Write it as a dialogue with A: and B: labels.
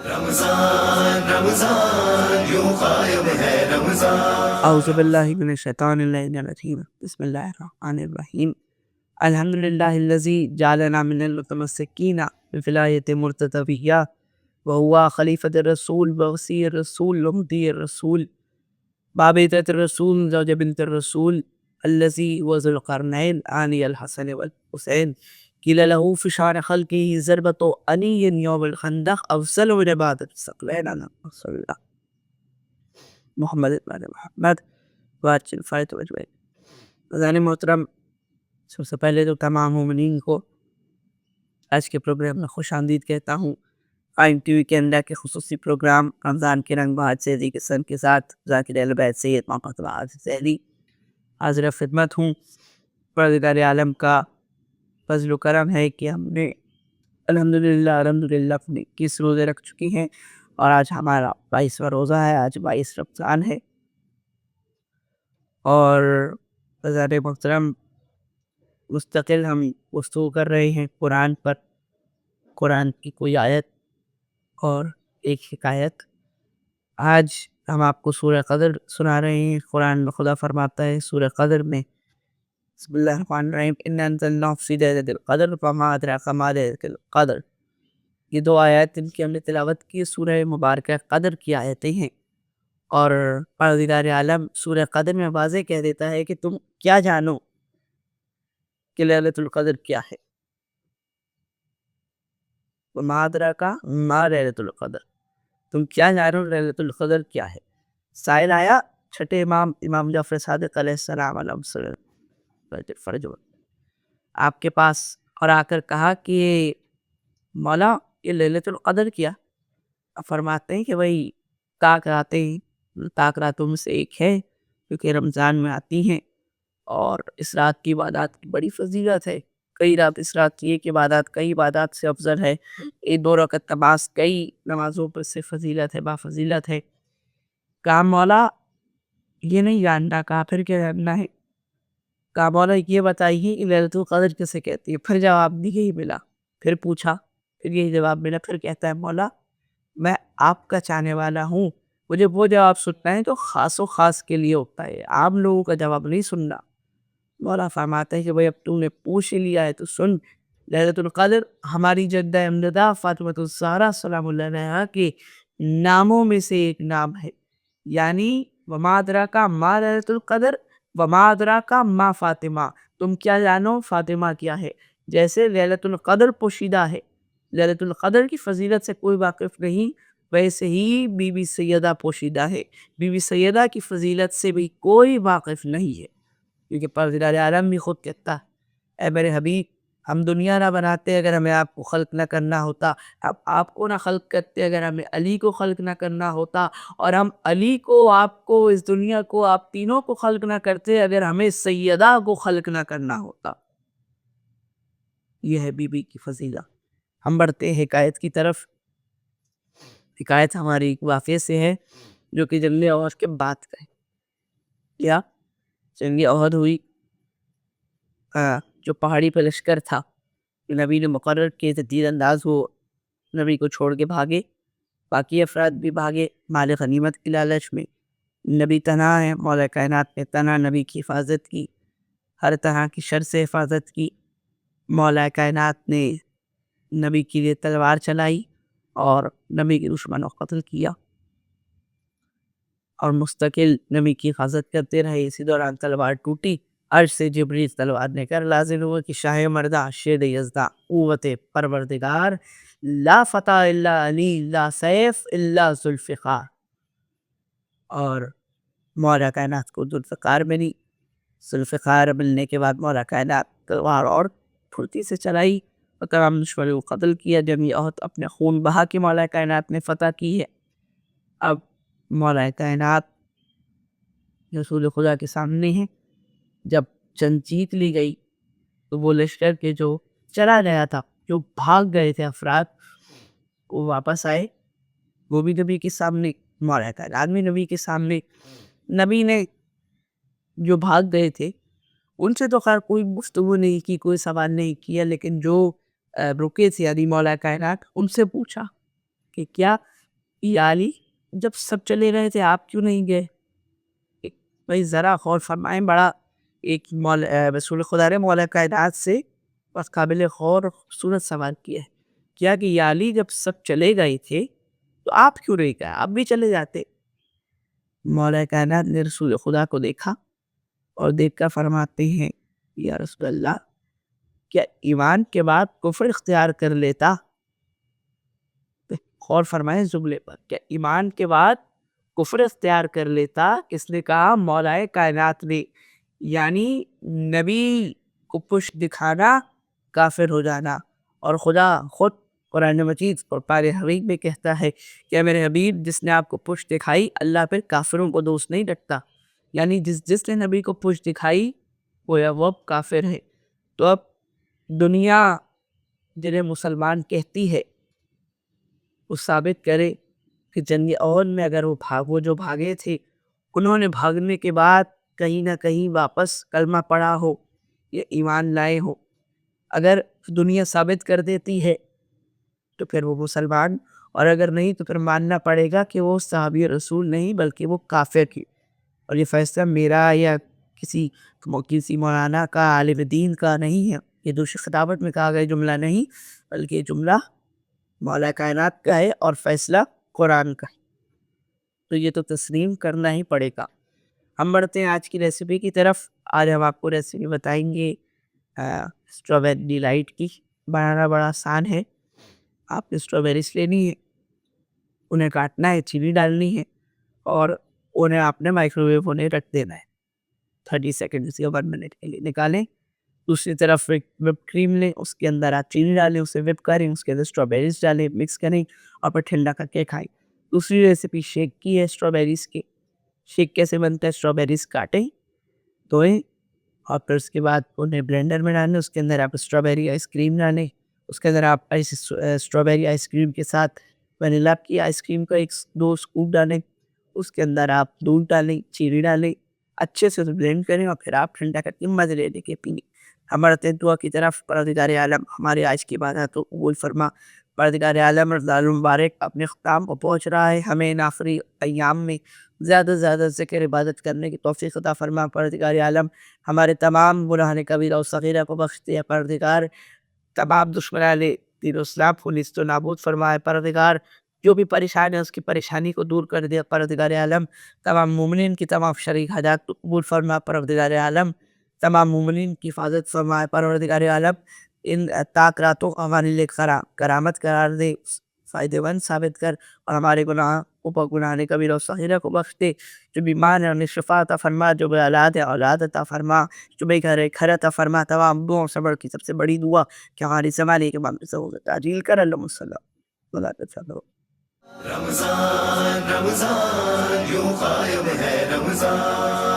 A: رمضان رمضان یوں قائم ہے رمضان.
B: اعوذ باللہ من الشیطان الرجیم. بسم اللہ الرحمن الرحیم. الحمد للہ الذی جعلنا من المتمسکین بولایۃ مرتضیہ وہو خلیفۃ الرسول ووصی الرسول ومدی الرسول باب عترۃ الرسول زوج بنت الرسول الذی هو ذو القرنین آنی الحسن والحسین قیل له فی شان خلقہ ضربۃ علی یوم الخندق افضل من عبادۃ الثقلین صلی اللہ محمد محمد واجل فائد وجوہ. ناظرین محترم، سب سے پہلے تو تمام مومنین کو آج کے پروگرام میں خوش آمدید کہتا ہوں. آئم ٹی وی کے اندر کے خصوصی پروگرام رمضان کے رنگ بہار سیدی کے سن کے ساتھ ذاکر اہل بیت سید محمد سیدی حاضر خدمت ہوں. پروردگار عالم کا فضل و کرم ہے کہ ہم نے الحمدللہ اپنے 21 روزے رکھ چکی ہیں اور آج ہمارا 22واں روزہ ہے. آج 22 رمضان ہے اور ناظرین محترم مستقل ہم گفتگو کر رہے ہیں قرآن پر، قرآن کی کوئی آیت اور ایک حکایت. آج ہم آپ کو سورہ قدر سنا رہے ہیں. قرآن میں خدا فرماتا ہے سورہ قدر میں، بسم اللہ الرحمن الرحیم، انا انزلناہ فی لیلۃ القدر وما ادراک ما لیلۃ القدر. یہ دو آیات جن کی ہم نے تلاوت کی سورہ مبارکہ قدر کی آیتیں ہیں، اور پروردگار عالم سورہ قدر میں واضح کہہ دیتا ہے کہ تم کیا جانو کہ لیلۃ القدر کیا ہے. وما ادراک ما لیلۃ القدر، تم کیا جانو لیلۃ القدر کیا ہے. سائل آیا چھٹے امام جعفر صادق علیہ السلام آپ کے پاس اور آ کر کہا کہ مولا یہ لیلۃ القدر کیا؟ فرماتے ہیں کہ وہی تاک راتوں میں سے ایک ہے کیونکہ رمضان میں آتی ہیں، اور اس رات کی عبادات کی بڑی فضیلت ہے. کئی رات اس رات کی ایک عبادات کئی عبادات سے افضل ہے. یہ 2 رکعت نماز کئی نمازوں پر سے فضیلت ہے، با فضیلت ہے. کہا مولا یہ نہیں جاننا. کہا پھر کیا جاننا ہے؟ کہا مولا یہ بتائیے کہ لیلۃ القدر کسے کہتی ہے؟ پھر جواب بھی یہی ملا. پھر پوچھا، پھر یہی جواب ملا. پھر کہتا ہے مولا میں آپ کا چاہنے والا ہوں، مجھے وہ جواب سننا ہے جو خاص و خاص کے لیے ہوتا ہے، عام لوگوں کا جواب نہیں سننا. مولا فرماتا ہے کہ بھئی اب تو نے پوچھ لیا ہے تو سن. لیلۃ القدر ہماری جدہ امجدہ فاطمۃ الزہرا سلام اللہ علیہا کے ناموں میں سے ایک نام ہے. یعنی وما ادراک ما لیلۃ القدر وما ادراک ما فاطمہ، تم کیا جانو فاطمہ کیا ہے. جیسے لیلۃ القدر پوشیدہ ہے، لیلۃ القدر کی فضیلت سے کوئی واقف نہیں، ویسے ہی بی بی سیدہ پوشیدہ ہے، بی بی سیدہ کی فضیلت سے بھی کوئی واقف نہیں ہے. کیونکہ پروردگار عالم بھی خود کہتا ہے اے میرے حبیب ہم دنیا نہ بناتے اگر ہمیں آپ کو خلق نہ کرنا ہوتا، اب آپ کو نہ خلق کرتے اگر ہمیں علی کو خلق نہ کرنا ہوتا، اور ہم علی کو، آپ کو، اس دنیا کو، آپ تینوں کو خلق نہ کرتے اگر ہمیں سیدہ کو خلق نہ کرنا ہوتا. یہ ہے بی بی کی فضیلت. ہم بڑھتے ہیں حکایت کی طرف. حکایت ہماری ایک واقعے سے ہے جو کہ جنگ احد کے بعد کا ہے. کیا جنگ احد ہوئی، جو پہاڑی پہ لشکر تھا نبی نے مقرر کیے تھے تیر انداز وہ نبی کو چھوڑ کے بھاگے، باقی افراد بھی بھاگے مال غنیمت کی لالچ میں. نبی تنہا ہے، مولا کائنات نے تنہا نبی کی حفاظت کی، ہر طرح کی شر سے حفاظت کی. مولا کائنات نے نبی کے لیے تلوار چلائی اور نبی کے دشمنوں کو قتل کیا اور مستقل نبی کی حفاظت کرتے رہے. اسی دوران تلوار ٹوٹی، عرش سے جبریل تلوار لے کر نازل ہوا کہ شاہ مردہ شیر یزداں قوت پروردگار، لا فتح الا علی لا سیف الا ذوالفقار. اور مولا کائنات کو ذوالفقار ملی. ذوالفقار ملنے کے بعد مولا کائنات تلوار اور پھرتی سے چلائی اور تمام دشمنوں کو قتل کیا. جنگ احد اپنے خون بہا کے مولا کائنات نے فتح کی ہے. اب مولا کائنات رسول خدا کے سامنے ہیں. جب جنگ جیت لی گئی تو وہ لشکر کے جو چلا گیا تھا، جو بھاگ گئے تھے افراد، وہ واپس آئے. وہ بھی نبی کے سامنے، مولا کائنات بھی نبی کے سامنے. نبی نے جو بھاگ گئے تھے ان سے تو خیر کوئی گفتگو نہیں کی، کوئی سوال نہیں کیا، لیکن جو رکے تھے یعنی مولا کائنات ان سے پوچھا کہ کیا یا علی جب سب چلے گئے تھے آپ کیوں نہیں گئے؟ بھائی ذرا غور فرمائیں، بڑا ایک رسول خدا نے مولا کائنات سے بس قابل غور اور خوبصورت سوال کیا ہے، کیا کہ یا علی جب سب چلے گئے تھے تو آپ کیوں نہیں گئے؟ آپ بھی چلے جاتے۔ مولا کائنات نے رسول خدا کو دیکھا اور دیکھ کر فرماتے ہیں یا رسول اللہ کیا ایمان کے بعد کفر اختیار کر لیتا؟ غور فرمائیں جملے پر، کیا ایمان کے بعد کفر اختیار کر لیتا؟ کس نے کہا؟ مولا کائنات نے، یعنی نبی کو پشت دکھانا کافر ہو جانا۔ اور خدا خود قرآن مجید اور پارے حبیب میں کہتا ہے کہ میرے حبیب جس نے آپ کو پشت دکھائی اللہ پھر کافروں کو دوست نہیں رکھتا، یعنی جس نے نبی کو پشت دکھائی وہ اب کافر ہے۔ تو اب دنیا جنہیں مسلمان کہتی ہے وہ ثابت کرے کہ جنگ عہد میں اگر وہ جو بھاگے تھے انہوں نے بھاگنے کے بعد کہیں نہ کہیں واپس کلمہ پڑھا ہو یا ایمان لائے ہو، اگر دنیا ثابت کر دیتی ہے تو پھر وہ مسلمان، اور اگر نہیں تو پھر ماننا پڑے گا کہ وہ صحابی رسول نہیں بلکہ وہ کافر کی۔ اور یہ فیصلہ میرا یا کسی مولانا کا عالم دین کا نہیں ہے، یہ دوسری خطابت میں کہا گیا جملہ نہیں بلکہ یہ جملہ مولا کائنات کا ہے اور فیصلہ قرآن کا ہے، تو یہ تو تسلیم کرنا ہی پڑے گا۔ ہم بڑھتے ہیں آج کی ریسیپی کی طرف۔ آج ہم آپ کو ریسیپی بتائیں گے اسٹرابیری ڈیلائٹ کی۔ بنانا بڑا آسان ہے، آپ نے اسٹرابیریز لینی ہے، انہیں کاٹنا ہے، چینی ڈالنی ہے اور انہیں آپ نے مائکرو ویو ہونے رکھ دینا ہے 30 سیکنڈ سے 1 منٹ کے لیے۔ نکالیں، دوسری طرف ایک وپ کریم لیں، اس کے اندر آپ چینی ڈالیں، اسے وپ کریں، اس کے اندر اسٹرابیریز ڈالیں، مکس کریں اور پھر ٹھنڈا کر کے کھائیں۔ دوسری ریسیپی شیک کی ہے اسٹرابیریز کی۔ شیک کیسے بنتا ہے؟ اسٹرابیریز کاٹیں، دھوئیں اور پھر اس کے بعد انہیں بلینڈر میں ڈالیں، اس کے اندر آپ اسٹرابیری آئس کریم ڈالیں، اس کے اندر آپ اسٹرابیری آئس کریم کے ساتھ ونیلا کی آئس کریم کا 2 اسکوپ ڈالیں، اس کے اندر آپ دودھ ڈالیں، چینی ڈالیں، اچھے سے بلینڈ کریں اور پھر آپ ٹھنڈا کر کے مزے لے کے پئیں۔ ہمارے دعا کی طرف پروردگار عالم ہمارے آج کی عبادت کو قبول فرما۔ پروردگار عالم رمضان المبارک اپنے اختتام کو پہنچ رہا ہے، ہمیں ان آخری ایام میں زیادہ سے زیادہ ذکر عبادت کرنے کی توفیق عطا فرما۔ پروردگار عالم ہمارے تمام گناہ کبیرہ و صغیرہ کو بخش دے۔ پروردگار تمام دشمنان دین و اسلام کو نیست و نابود فرمائے۔ پروردگار جو بھی پریشان ہے اس کی پریشانی کو دور کر دے۔ پروردگار عالم تمام مومنین کی تمام شریک حاجات کو قبول فرما۔ پروردگار عالم تمام مومنین کی حفاظت فرمائے۔ پروردگار عالم ان تاک راتوں کو ہمارے لیے کرامت قرار دے، فائدہ مند ثابت کر اور ہمارے گناہ کبیرہ و صغیرہ کو بخش دے۔ جو بیمار ہیں انہیں شفا عطا فرما، جو بے اولاد ہیں اولاد عطا فرما، جو بے گھر ہے گھر عطا فرما۔ تمام دعاؤں سے بڑھ کی سب سے بڑی دعا کہ ہماری زمانے کے معاملے سے تعجیل کر۔ اللہم صلی اللہ علیہ وسلم۔
A: رمضان رمضان یوں قائم ہے رمضان۔